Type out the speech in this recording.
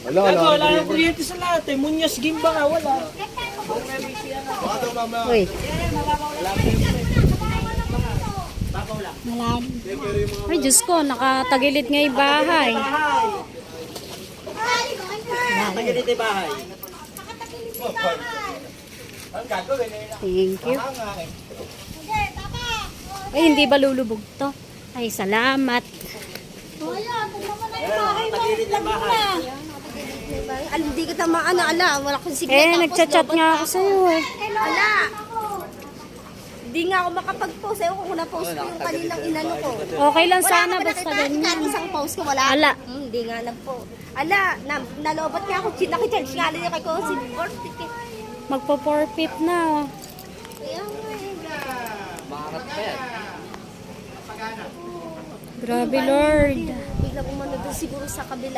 Wala, Wala nang kuryente sa lahat eh. Munyas Gimba nga, wala. Uy. Malalim. Ay, Diyos ko, nakatagilid nga yung bahay. Tagilid yung bahay. Thank you. Ay, hindi ba lulubog to? Ay, salamat. Tagilid yung bahay. Alam, hindi kita maano, ala. Wala kong signal. Eh, nagchat-chat nga ako sa'yo eh. Ala. Hindi nga ako makapag-post. Ewan ko kung na-post ko yung kaninang inano ko. Okay lang Wala sana, ka ba basta nakita? ganyan. Kahit isang post ko, wala. Ala. Hindi nga nag-post. Ala, nalobat nga ako. Nakicharge nga rin kay ko. Magpo-forfeit na. Oh. Kaya nga eh. Grabe, Lord. Biglang umano doon siguro sa kabila.